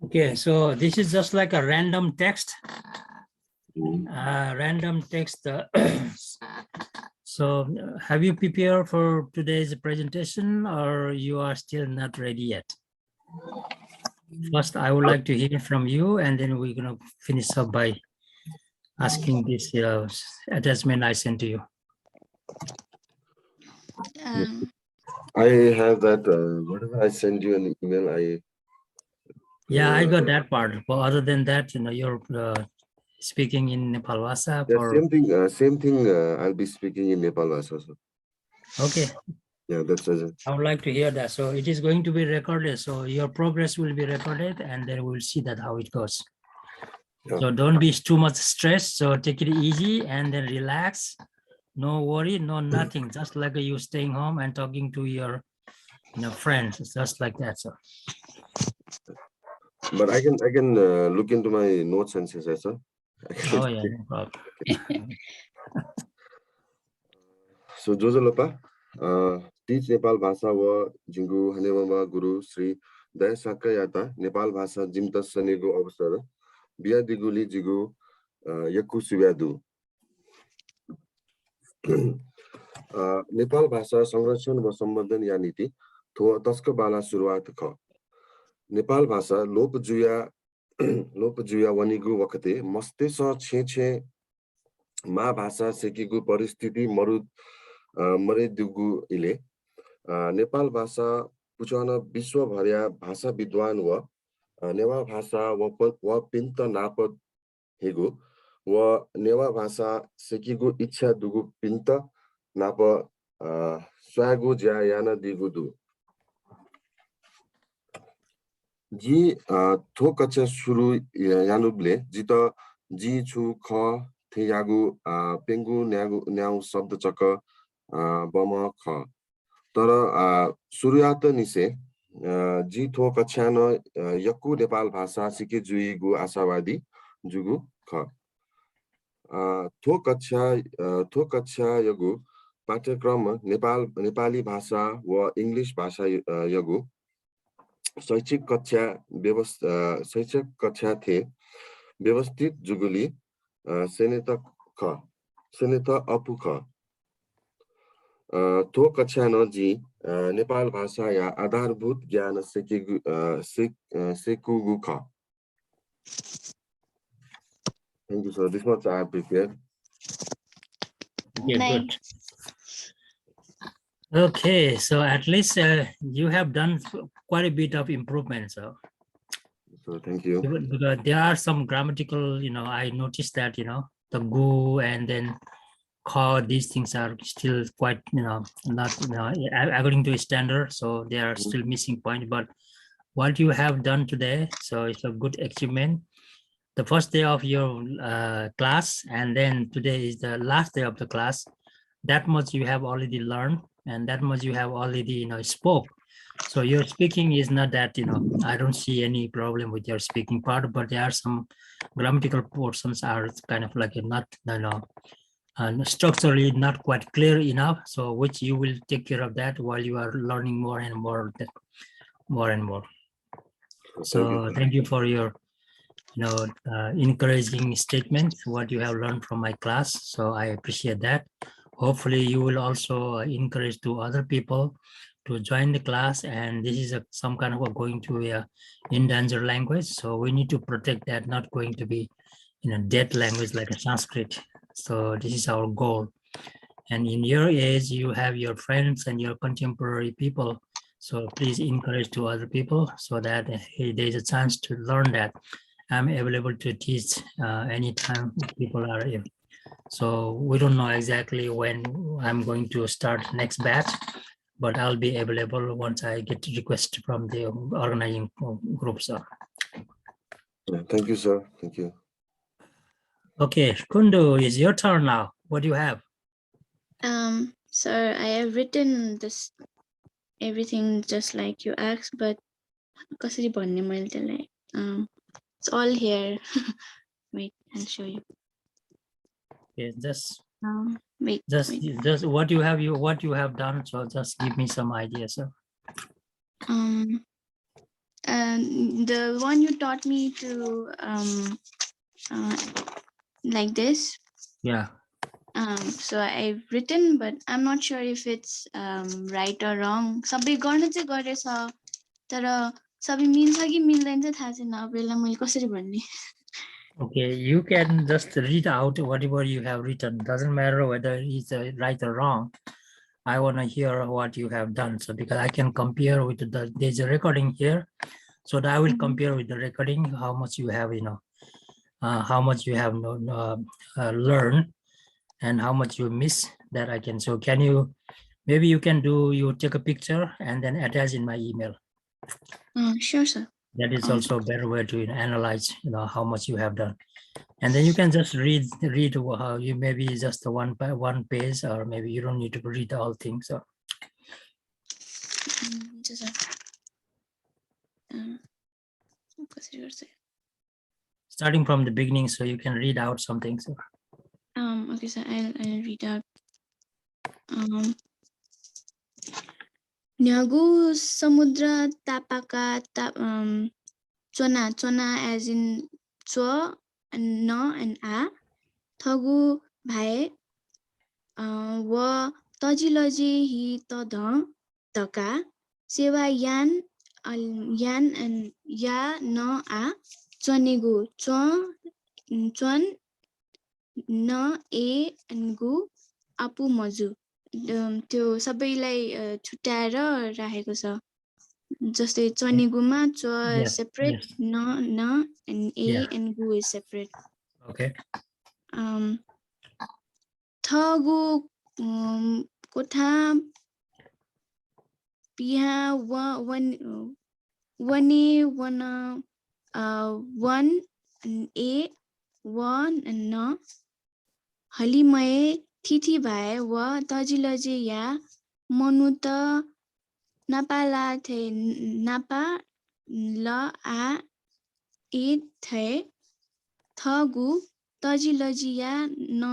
Okay, so this is just like a random text. Random text. So have you prepared for today's presentation, or you are still not ready yet? First, I would like to hear from you, and then we're going to finish up by asking this attachment I sent to you. I have that, whatever I send you an email, Yeah, I got that part. But other than that, you're speaking in Nepalbhasa. Yeah, same thing. I'll be speaking in Nepalbhasa. Okay. Yeah, that's it. I would like to hear that. So it is going to be recorded. So your progress will be recorded, and then we'll see that how it goes. Yeah. So don't be too much stressed. So take it easy and then relax. No worry, no nothing. Just like you staying home and talking to your friends. It's just like that. So. But I can look into my notes and say, sir. Oh yeah, no problem. So Josalopa, teach Nepal Bhasa wa Jingu Hanewama Guru Sri Daya Shakya Nepal Bhasa Jimta Sanego Avasara Bia Diguli Jigu Yaku Suvyadu. Nepal भाषा संरक्षण व सम्वर्धन या नीति तस्को बाला सुरुवात ख नेपाल भाषा लोपजुया वनिगु वखते मस्ते स छे मा भाषा सेकिगु परिस्थिति मरे दुगु इले नेपाल भाषा पुचान विश्व भर्या भाषा विद्वान व नेवा भाषा व पिन्त नापद हेगु व नेवा भाषा सेकिगु इच्छा दुगु पिन्त नाप स्वागु ज्या याना दिगुदु जी थो कक्षा सुरु यानुबले जित जी छु ख थे यागु पेंगु न्याउ शब्द चक बम ख तर सुरुयात निसे जी थो कक्षा न यक्कु नेपाल भाषा सिके जुइगु आशावादी जुगु ख थो कक्षा यगु पाठ्यक्रम नेपाली भाषा व इंग्लिश भाषा यगु शैक्षिक कक्षा थे व्यवस्थित जुगुली सेनेत अपु ख थो कक्षा न जी नेपाल भाषा या आधारभूत ज्ञान सेकुगु ख. Thank you, sir. This much I have prepared. Okay, good. Okay, so at least you have done quite a bit of improvement. So thank you. Because there are some grammatical, I noticed that, the gu and then kha, these things are still quite, not, according to standard. So they are still missing point. But what you have done today, so it's a good achievement. The first day of your class, and then today is the last day of the class. That much you have already learned, and that much you have already, spoke. So your speaking is not that, I don't see any problem with your speaking part, but there are some grammatical portions are kind of like not, structurally not quite clear enough. So which you will take care of that while you are learning more and more. So thank you for your encouraging statements, what you have learned from my class. So I appreciate that. Hopefully you will also encourage to other people to join the class. And this is some kind of going to a endangered language. So we need to protect that, not going to be dead language like a Sanskrit. So this is our goal. And in your age, you have your friends and your contemporary people. So please encourage to other people so that hey, there's a chance to learn that. I'm available to teach anytime people are here. So we don't know exactly when I'm going to start next batch, but I'll be available once I get a request from the organizing group. So. Thank you, sir. Thank you. Okay, Kundu, it's your turn now. What do you have? Sir, I have written this everything just like you asked, but it's all here. Wait, I'll show you. Okay, just Wait. Just what you have done. So just give me some ideas. So The one you taught me to like this. yeah. So I've written, but I'm not sure if it's right or wrong. सबै गर्न चाहिँ गरेछ तर सबै मिल्छ कि मिल्दैन चाहिँ थाहा छैन अब यसलाई मैले कसरी भन्ने. Okay, you can just read out whatever you have written. Doesn't matter whether it's right or wrong. I want to hear what you have done. So because I can compare with there's a recording here. So that I will compare with the recording, how much you have, how much you have learned and how much you miss that I can. So can you, maybe you can you take a picture and then attach in my email. Sure, sir. That is also a better way to analyze, how much you have done. And then you can just read how you maybe just one page, or maybe you don't need to read all things. So starting from the beginning, so you can read out something. So okay, so I'll read out. Nyagu samudra tapaka chona as in chwa and no and a thagu bhaye wa tajilaji hi ta taka sewa yan and ya no a chonigu chon न A and गु आफू मजु त्यो सबैलाई छुट्याएर राखेको छ जस्तै चनिगुमा च सेपरेट न एन्ड ए एन्ड गु इज सेपरेट. Okay. थगु कोठा पिहा वने वन ए वन न हलिमय थिथि भए व तजिलजे या मनु त नपाला थे नापा ल आ ए थे थगु तजिलजिया न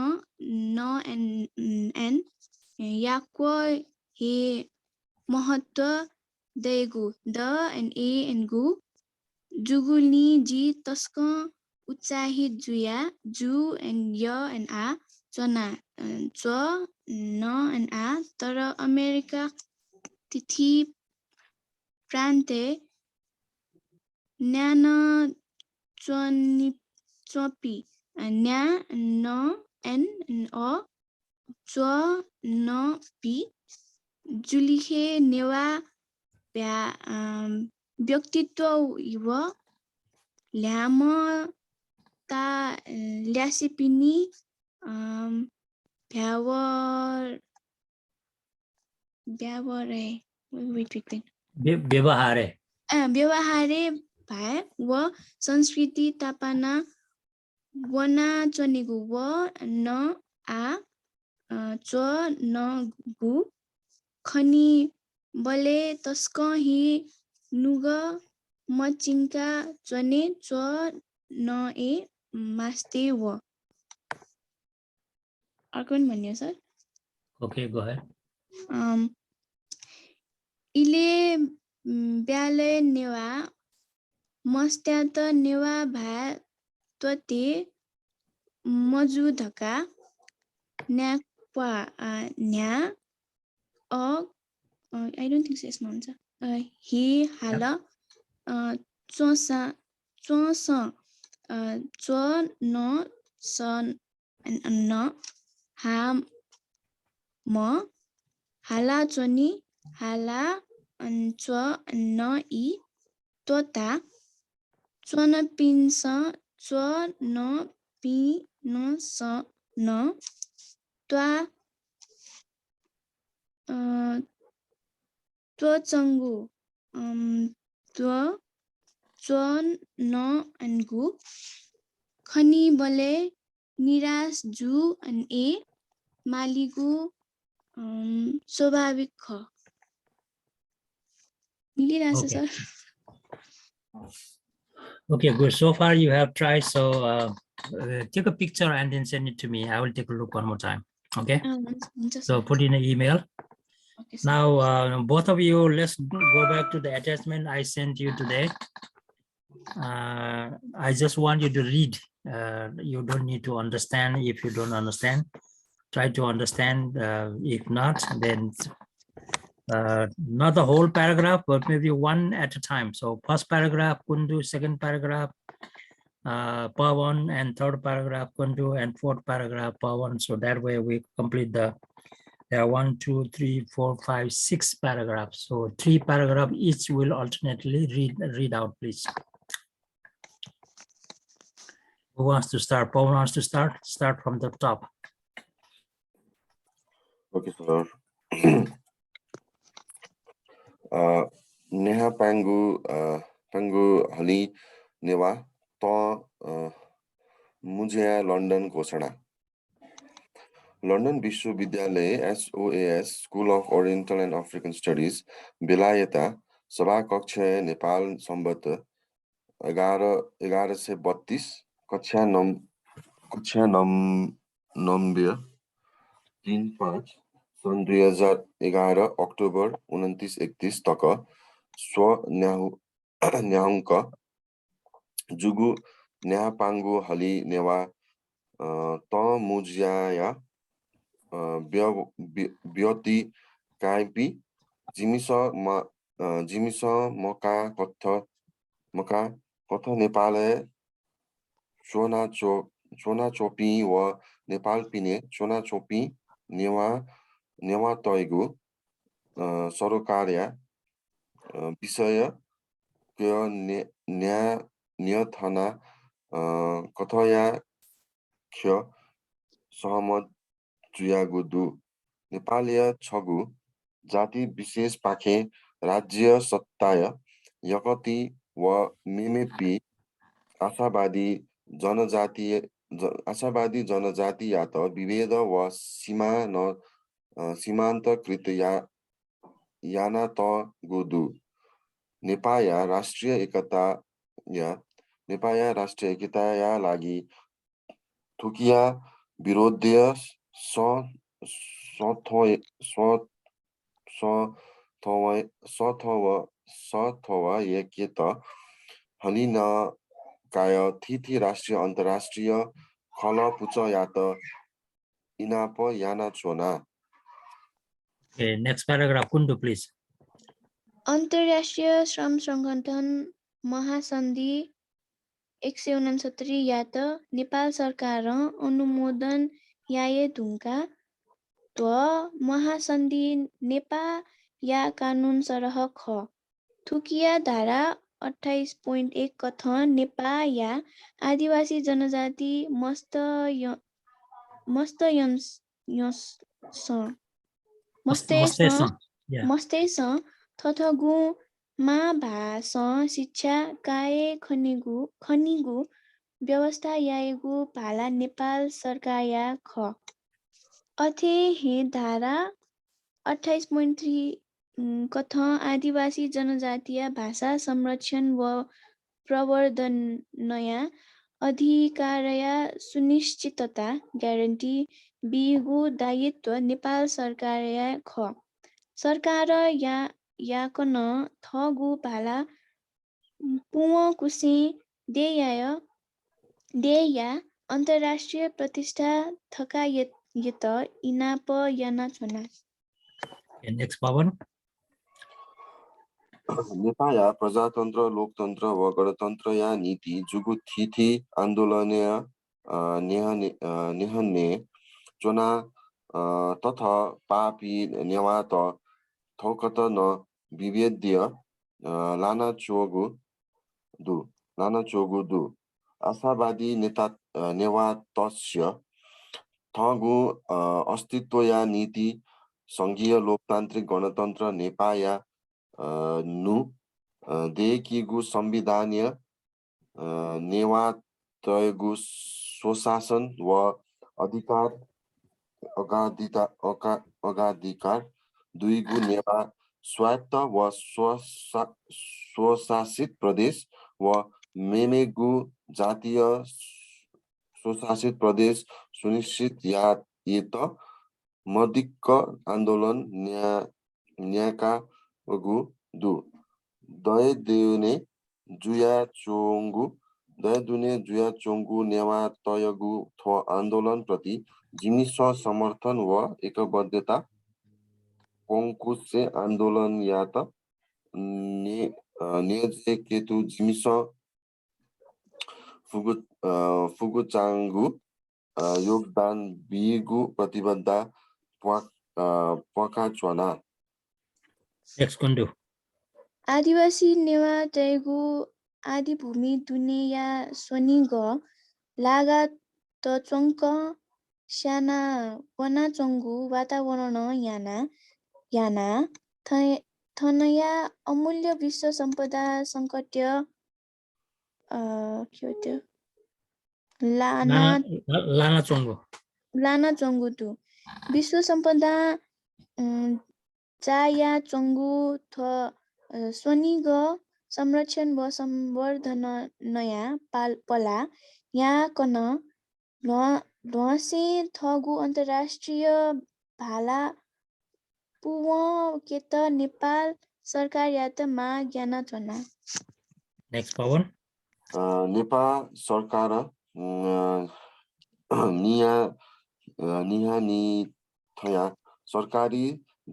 एन याक्व हे महत्व देगु द एन ए एन गु जुगुल्नी जी तस्क उत्साहित जुया जु एन्ड य एन्ड आ चना च न एन्ड आ तर अमेरिका तिथि प्रान्ते न्यान चपी न्या न एन अ च न पी जुलिखे नेवा व्यक्तित्व व ल्याम ता ल्यासिपिनी व्यवहारे भए व संस्कृति तापना वना चनिगु व न आ च न गु खनी बले तस्क हि नुग मचिङ्का चने च न ए मास्ते व. अर्को पनि भन्यो सर. Okay, go ahead. इले ब्याले नेवा मस्त्यात नेवा भा त्वते मजु धका न्याक्वा न्या I don't think so यसमा हुन्छ हि हाल चोसा चो न सन न हा म हाला चोनी हाला च न इ तोता चोन पिन्स चो न पि न स न त्वा त्वचङ्गु चोन न एन्गु खनी बले निराश जु एन ए मालिगु स्वाभाविक ख. मिलिरहेछ sir. Okay, good. So far you have tried. So take a picture and then send it to me. I will take a look one more time. Okay, हुन्छ so sir. put in an email. Okay, sir. Now, both of you, let's go back to the attachment I sent you today. I just want you to read. You don't need to understand if you don't understand. Try to understand. If not, then not the whole paragraph, but maybe one at a time. So first paragraph, Kundu, second paragraph, Pawan, and third paragraph, Kundu, and fourth paragraph, Pawan. So that way we complete there are 1, 2, 3, 4, 5, 6 paragraphs. So 3 paragraphs each will alternately read out, please. Who wants to start? Pawan wants to start? Start from the top. Okay, sir. Neha Pangu Hali Newa to Mujia London घोषणा London विश्वविद्यालय SOAS School of Oriental and African Studies बेलायता सभा कक्ष नेपाल सम्बत 1132 कक्षा number 3-5 सन् 2011 October 29-31 तक स्व न्याहुङ्क जुगु न्यापाङ्गु हली नेवा त मुज्याया व्यति काइपी जिमिस मका कथ नेपाल चोना चोपी व नेपाल पिने चोना चोपी नेवा तयगु सरकारया विषय न्याथना कथया ख्य सहमत जुयागुदु नेपालीय छगु जाति विशेष पाखे राज्य सत्ताय यकति व मेमेपी आशावादी जनजाति या त विभेद व सीमान्तकृत याना त गुदु नेपाया राष्ट्रिय एकता या लागि थुकिया विरोधीय सथवा यकेत हलिन काय थिथि राष्ट्रिय अन्तर्राष्ट्रिय खल पुच यात इनाप याना चोना. Okay, next paragraph, Kundu, please. अन्तर्राष्ट्रिय श्रम संगठन महासन्धि 169 या त नेपाल सरकार अनुमोदन याए ढुङ्गा त्व महासन्धि नेपा या कानुन सरह ख थुकिया धारा 28.1 कथ नेपा या आदिवासी जनजाति मस्तेस थथगु मा भाष शिक्षा काए खनिगु व्यवस्था याएगु भाला नेपाल सरकार या ख अथे हे धारा 28.3 कथ आदिवासी जनजातीय भाषा संरक्षण व प्रवर्धनया अधिकारया सुनिश्चितता ग्यारेन्टी बिगु दायित्व नेपाल सरकार या ख सरकार याकन थगु भाला पुव कुसे देया अन्तर्राष्ट्रिय प्रतिष्ठा थका यत इनाप याना चोना. Next, Pawan. नेपाया प्रजातन्त्र लोकतन्त्र व गणतन्त्र या नीति जुगु थिथि आन्दोलनीय नेहने चोना तथा पापी नेवा त थौकत न विभेद्य लाना चोगु दु आशावादी नेता नेवा तस्य थगु अस्तित्व या नीति संघीय लोकतान्त्रिक गणतन्त्र नेपाया नु देकिगु संविधानीय नेवा तयगु स्वशासन व अधिकार अगाधिकार दुईगु नेवा स्वायत्त व स्वशासित प्रदेश व मेमेगु जातीय स्वशासित प्रदेश सुनिश्चित या ये त मदिक्क आन्दोलन न्याका गु दु दय देउने जुया चोङ्गु नेवा तयगु थो आन्दोलन प्रति जिमिस समर्थन व एकबद्धता कोङ्कुसे आन्दोलन या त नेजे केतु जिमिस फुगुचाङ्गु योगदान बिगु प्रतिबद्ध पकाचुना Next, Kundu. आदिवासी नेवा तयगु आदि भूमि दुनिया सोनिग लागा तचङ्क स्याना वना चङ्गु वातावरण याना थनया अमूल्य विश्व सम्पदा सङ्कट्य के हो त्यो Lana Chongo. लाना चङ्गु तु विश्व सम्पदा चाया चङ्गु थ स्वनिग संरक्षण व संवर्धन नयाँ पला यहाँ कन ध्वसे थगु अन्तर्राष्ट्रिय भाला पुव केत नेपाल सरकार या त मा ज्ञान चना Next, Pawan. नेपाल सरकार निहा सरकारी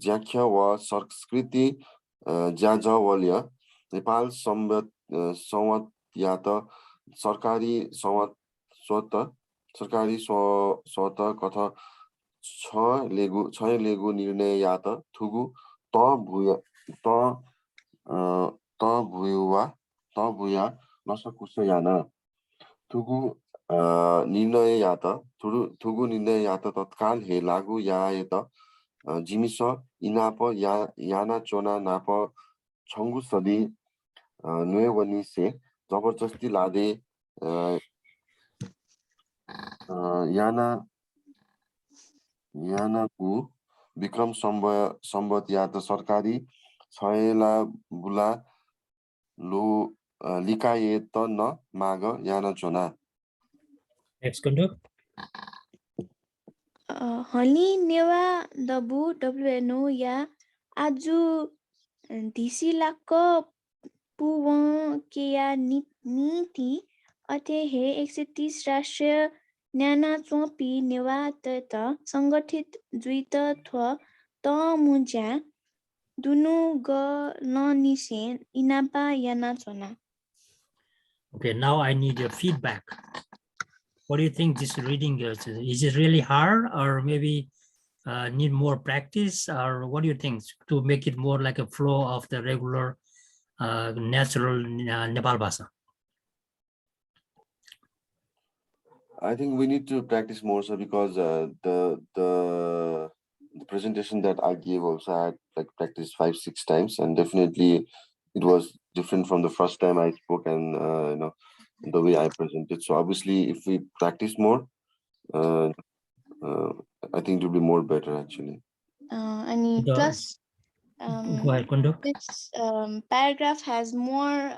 ज्याख्य व संस्कृति ज्याजवल्य नेपाल संवत या त सरकारी स्वत कथ छ लेगु निर्णय या त थुगु भुया नसकुस यान थुगु निर्णय या त तत्काल हे लागु या त जिमिस इनाप याना चोना नाप छङ्गु सदी नुएवनी से जबरजस्ती लादे यानाको विक्रम सम्बत या त सरकारी छयला बुला लो लिकाए त न माग याना चोना Next, Kundu. हली नेवा दबु WNO या आजु धिसी लाक्क पुव केया नीति अथे हे 130 राष्ट्रिय न्याना चोपी नेवा त संगठित जुइत थ्व त मुज्या दुनु ग ननिसे इनापा याना चोना Okay, now I need your feedback. What do you think this reading is? Is it really hard, or maybe need more practice, or what do you think to make it more like a flow of the regular natural Nepalbhasa? I think we need to practice more, so because the presentation that I gave also I had like practiced 5-6 times, and definitely it was different from the first time I spoke and the way I presented. So obviously, if we practice more, I think it will be more better actually. And plus, Go ahead, Kundu. this paragraph has more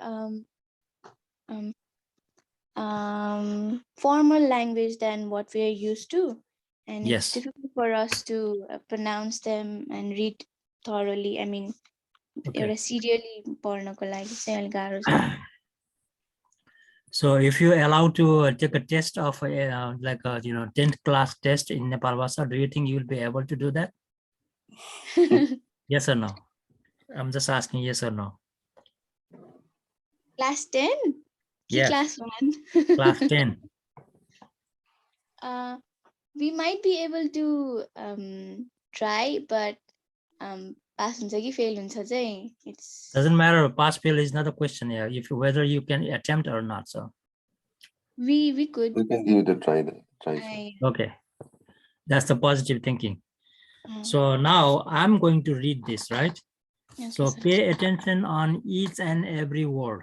formal language than what we are used to, and Yes. it's difficult for us to pronounce them and read thoroughly. I mean, एउटा serially पढ्नको लागि चाहिँ अलि गाह्रो छ. So if you allow to take a test of like a 10th class test in Nepalbhasa, do you think you will be able to do that? Yes or no? I'm just asking yes or no. Class 10? Yes. Class 1? Class 10. We might be able to try, but pass हुन्छ कि fail हुन्छ चाहिँ it's Doesn't matter. Pass fail is not a question here. If whether you can attempt or not. So we could. We can give it a try. Okay, that's the positive thinking. So now I'm going to read this, right? Okay, so pay attention on each and every word,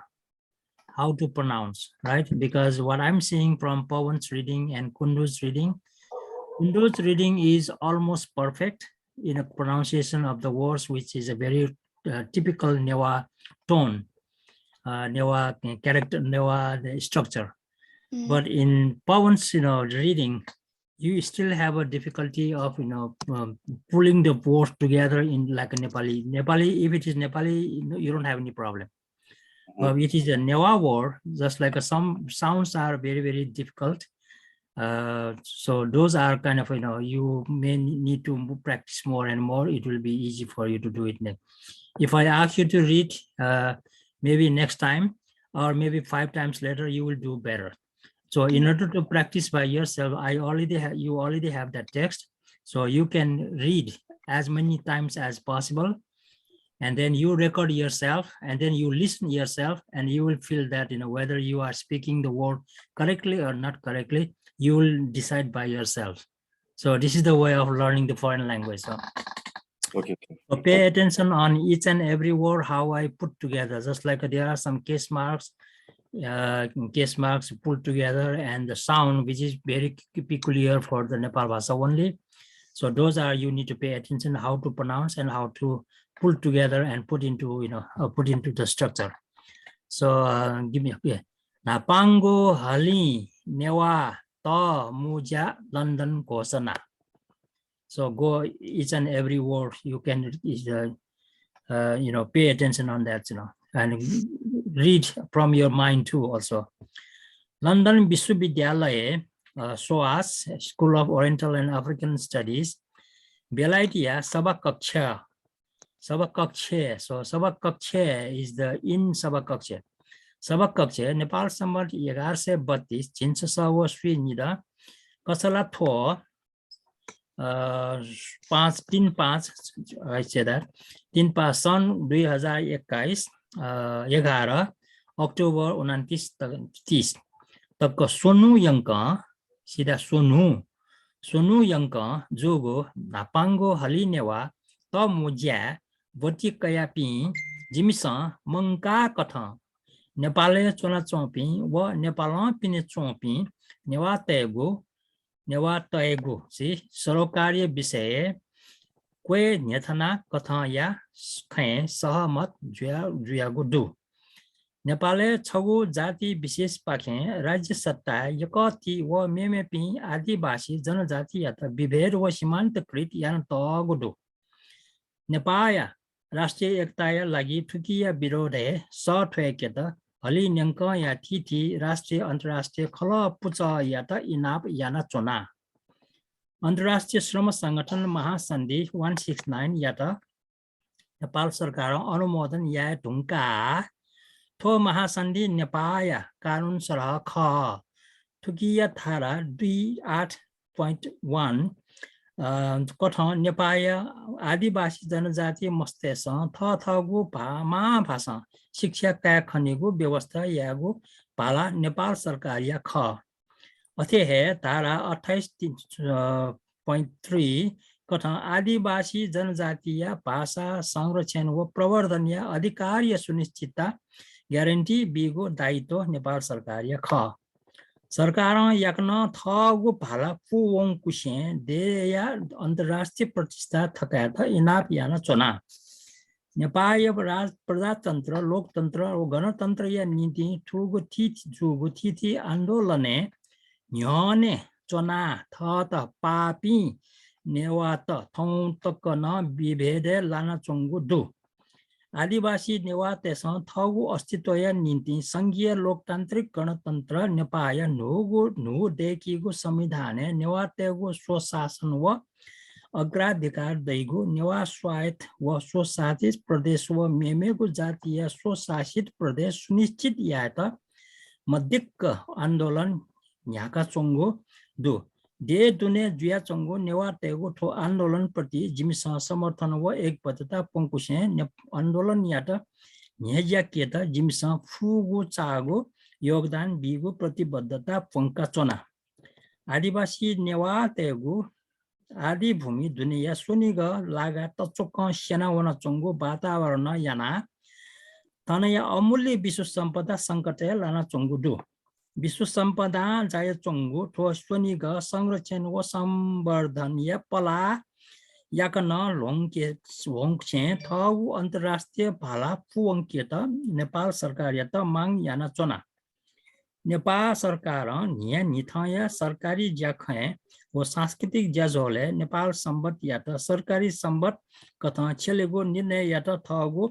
how to pronounce, right? Because what I'm seeing from Pawan's reading and Kundu's reading is almost perfect in a pronunciation of the words, which is a very typical Newa tone, Newa character, Newa structure. But in Pawan's reading, you still have a difficulty of pulling the words together in like a Nepali. Nepali, if it is Nepali, you don't have any problem. But it is a Newa word, just like some sounds are very, very difficult. So those are kind of, you may need to practice more and more. It will be easy for you to do it. If I ask you to read, maybe next time, or maybe 5 times later, you will do better. So in order to practice by yourself, you already have that text. So you can read as many times as possible. And then you record yourself, and then you listen yourself, and you will feel that, whether you are speaking the word correctly or not correctly, you will decide by yourself. So this is the way of learning the foreign language. So, Okay. so pay attention on each and every word, how I put together, just like there are some case marks pulled together, and the sound, which is very peculiar for the Nepalbhasa only. So those are, you need to pay attention how to pronounce and how to pull together and put into, put into the structure. So give me a Napango Hali Newa To Muja London Kosana. So go each and every word, you can pay attention on that, and read from your mind too also. London Vishwavidyalaya, SOAS, School of Oriental and African Studies, Belaitia Sabakaksha. Sabakaksha. So Sabakaksha is the in Sabakaksha. Sabakaksha, Nepal Sambat 1132, Chinsasa Sri Nida, Kasala Tho, 5 I say that, 3 Son 2021, 11 October 29, Taka Sonu Yanka, Sida Sonu Yanka, Jogo, Napango Halinewa, To Muja, Voti Kayapi, Jimisa, Mangka Kata, Nepale Chona Chompi, Wa Nepalan Pine Chompi, Newa Taego, see, Sorokari Bise, Que Netana Kataya, Kain, Sahamat, Juagudu. नेपालले छगु जाति विशेष पाखे राज्य सत्ता यकति व मेमेपि आदिवासी जनजाति अथवा विभेद व सीमान्तकृत यान तगुडो नेपाया राष्ट्रिय एकताया लागि ठुकिया विरोधे सठ्वेकेत हलि न्यंक या थिथि राष्ट्रिय अन्तर्राष्ट्रिय खल पुच या त इनाप याना चोना अन्तर्राष्ट्रिय श्रम संगठन महासन्धि 169 या त नेपाल सरकार अनुमोदन या ढुंका थो महासन्धि नेपाया कानुन सरह ख ठुकिया धारा 28.1 कठ नेपाया आदिवासी जनजाति मस्तेस थगु महाभाषा शिक्षा का खनिगु व्यवस्था यागु पाला नेपाल सरकार या ख अथे है धारा 28.3 कठ आदिवासी जनजातीय भाषा संरक्षण व प्रवर्धन या अधिकार या सुनिश्चितता ग्यारेन्टी बिगो दायित्व नेपाल सरकार या ख सरकार याकन थगु भाला पुवङ कुसे देया अन्तर्राष्ट्रिय प्रतिष्ठा थकाथ इनाप याना चोना नेपाल प्रजातन्त्र लोकतन्त्र र गणतन्त्र या नीति ठुगु थिथि आन्दोलने न्यने चोना थत पापी नेवात थौ तक न विभेदे लाना चंगु दु आदिवासी नेवातेस थगु अस्तित्व या निम्ति संघीय लोकतान्त्रिक गणतन्त्र नेपाल नु देखिगु संविधान नेवातेगु स्वशासन व अग्राधिकार दैगु नेवा स्वायत्त व स्वशासित प्रदेश व मेमेगु जातीय स्वशासित प्रदेश सुनिश्चित या त मध्यक आन्दोलन न्याका चंगु दु दे दुने जुया चंगु नेवा तेगु ठो आन्दोलन प्रति जिमिसा समर्थन व एकबद्धता पंकुसे आन्दोलन यात न्याज्या केता जिमिसा फुगु चागु योगदान बिगु प्रतिबद्धता पंका चोना आदिवासी नेवा तेगु आदि भूमि दुनिया सुनिग लागा तचोक सेना वन चंगु वातावरण याना तनया अमूल्य विश्व सम्पदा संकट लाना चंगु दु विश्व सम्पदा जाय चंगु ठो स्वनिग संरक्षण व संवर्धन या पला याकन लोङके थगु अन्तर्राष्ट्रिय भाला पुवंकेत नेपाल सरकार या त मांग याना चोना नेपाल सरकार यहाँ निथाया सरकारी ज्याखे वो सांस्कृतिक ज्याजोले नेपाल सम्बत या त सरकारी सम्बत कथा छेलेगो निर्णय या त थगो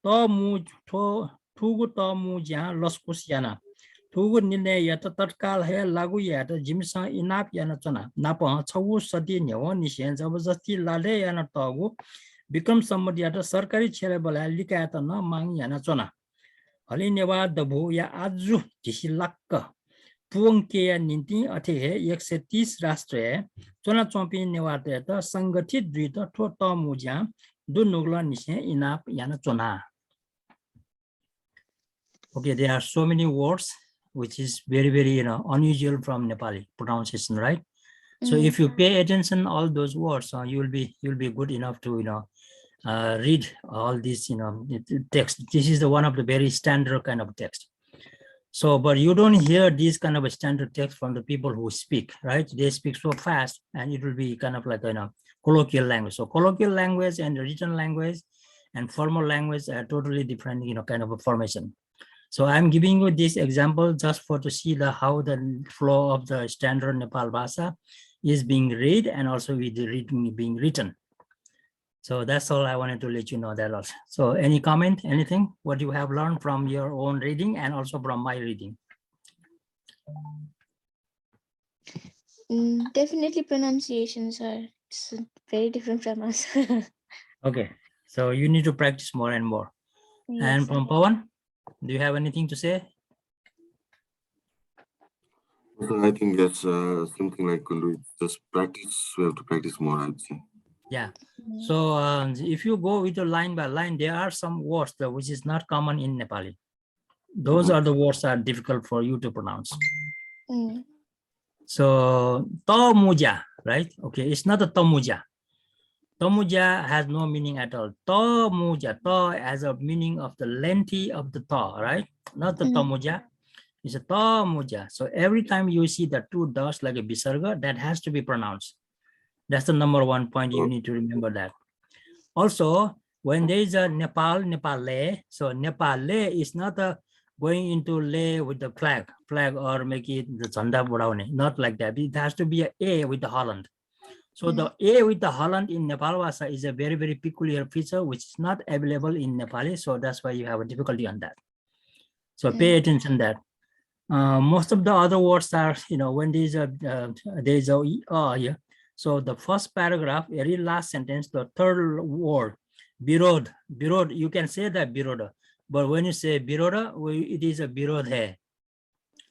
त मु ठुगो त मु ज्या लस्कुस याना ठुगो निर्णय या त तत्काल है लागू या त जिमसा इनाप या न चना नाप छौ सदी नेव निसेन जबरजस्ती लाले या न तगो विक्रम सम्बत या त सरकारी छेले बला लिका त न मांग या न चना हले नेवा दबो या आजु दिसी लक्क पुङ के या निन्ती अथे है 130 राष्ट्र है चुना चौपी नेवा त संगठित द्वित ठो त मुज्या दु नुगला निसे इनाप याना चुना. Okay, there are so many words which is very unusual from Nepali pronunciation, right? So if you pay attention all those words, you'll be good enough to read all these text. This is the one of the very standard kind of text. So, but you don't hear this kind of a standard text from the people who speak, right? They speak so fast, and it will be kind of like colloquial language. So, colloquial language and written language and formal language are totally different, kind of a formation. So, I'm giving you this example just for to see how the flow of the standard Nepalbhasa is being read and also with the reading being written. So that's all I wanted to let you know that also. So any comment, anything, what you have learned from your own reading and also from my reading? Definitely pronunciations are very different from us. Okay, so you need to practice more and more. Yes. And from Pawan, do you have anything to say? I think that's something like just practice. We have to practice more, I'd say. Yeah. So if you go with the line by line, there are some words which is not common in Nepali. Those are the words that are difficult for you to pronounce. So Tomuja, right? Okay, it's not a Tomuja. Tomuja has no meaning at all. Tomuja, to has a meaning of the length of the to, right? Not the Tomuja. It's a Tomuja. So every time you see the two dots like a visarga, that has to be pronounced. That's the number one point you need to remember that. Also, when there is a Nepale, so Nepale is not going into lay with the flag or make it the Chanda Budaune, not like that. It has to be A with the Holland. So the A with the Holland in Nepalbhasa is a very peculiar feature which is not available in Nepali. So that's why you have a difficulty on that. So pay attention to that. Most of the other words are, when there is a here. So the first paragraph, very last sentence, the third word, birod, you can say that biroda, but when you say biroda, it is a birodhe.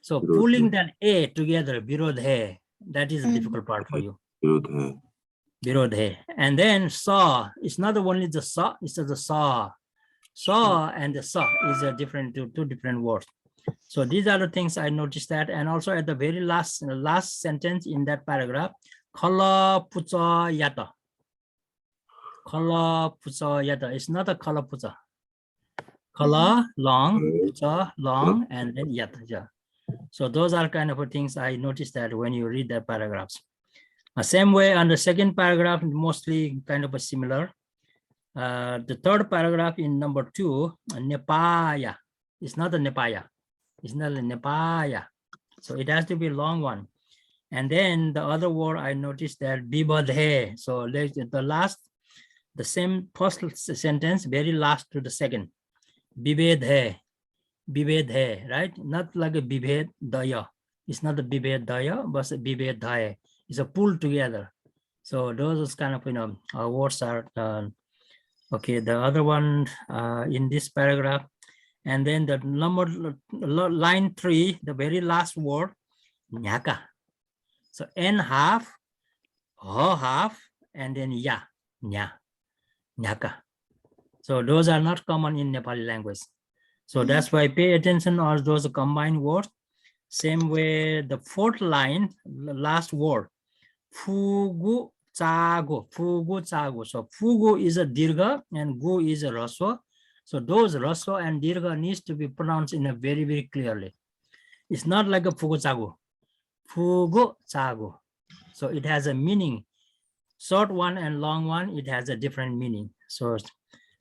So pulling that A together, birodhe, that is a difficult part for you. Birodhe. And then saw, it's not only the saw, it's the saw. Saw and the saw is a different, two different words. So these are the things I noticed that, and also at the very last sentence in that paragraph, Kala pucha yata. Kala pucha yata. It's not a kala pucha. Kala long, pucha long, and then yata. Yeah. So those are kind of things I noticed that when you read the paragraphs. Same way on the second paragraph, mostly kind of a similar. The third paragraph in number 2, Nepaya. It's not a Nepaya. It's not a Nepaya. So it has to be a long one. And then the other word I noticed that bibadhe. So the same first sentence, very last to the second. Bibedhe, right? Not like a bibed daya. It's not a bibed daya, but a bibed daya. It's a pull together. So those kind of words are okay. The other one in this paragraph, and then the line 3, the very last word, nyaka. So n half, ho half, and then ya, nya, nyaka. So those are not common in Nepali language. So that's why pay attention on those combined words. Same way, the fourth line, the last word, fugu chago, fugu chago. So fugu is a dirgha and gu is a raswa. So those raswa and dirgha needs to be pronounced in a very clearly. It's not like a fugu chago. Fugu chago. So it has a meaning. Short one and long one, it has a different meaning. So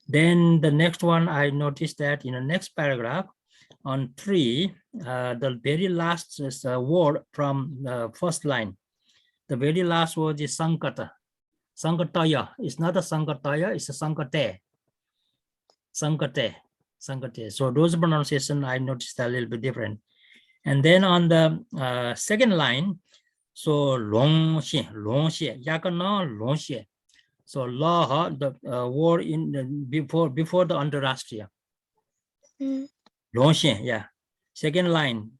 then the next one, I noticed that in the next paragraph, On 3, the very last is a word from the first line. The very last word is Sankata. Sankataya. It's not a Sankataya, it's a Sankate. Sankate. Sankate. So those pronunciation I noticed a little bit different. And then on the second line, so Longxie, Longxie, Yakana Longxie. So law, the word in the, before the Antarashtriya. Longxie, yeah. Second line,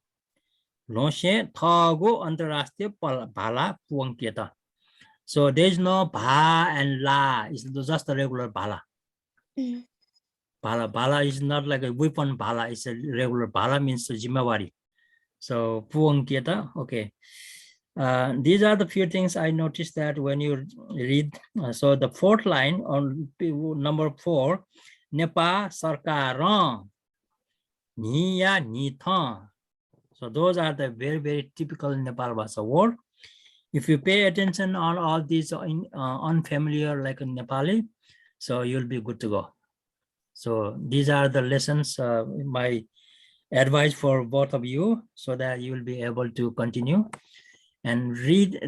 Longxie, Thago Antarashtriya Bala Puangkieta. So there's no Ba and La, it's just a regular Bala. Bala is not like a weapon Bala, it's a regular Bala means Jimawari. So Puangkieta, okay. These are the few things I noticed that when you read. So the fourth line on number 4, Nepa Sarkaran, Niya Nithan. So those are the very, very typical Nepalbhasa word. If you pay attention on all these unfamiliar like in Nepali, so you'll be good to go. So these are the lessons, my advice for both of you, so that you will be able to continue and read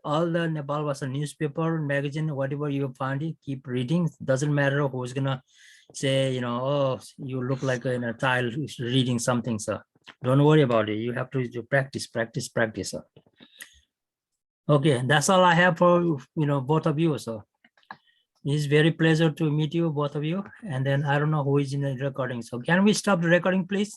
all the Nepalbhasa newspaper, magazine, whatever you find it, keep reading. Doesn't matter who's gonna say, oh, you look like a child who's reading something, so don't worry about it. You have to practice. So. Okay, that's all I have for both of you. So it's very pleasure to meet you, both of you. And then I don't know who is in the recording. So can we stop the recording, please?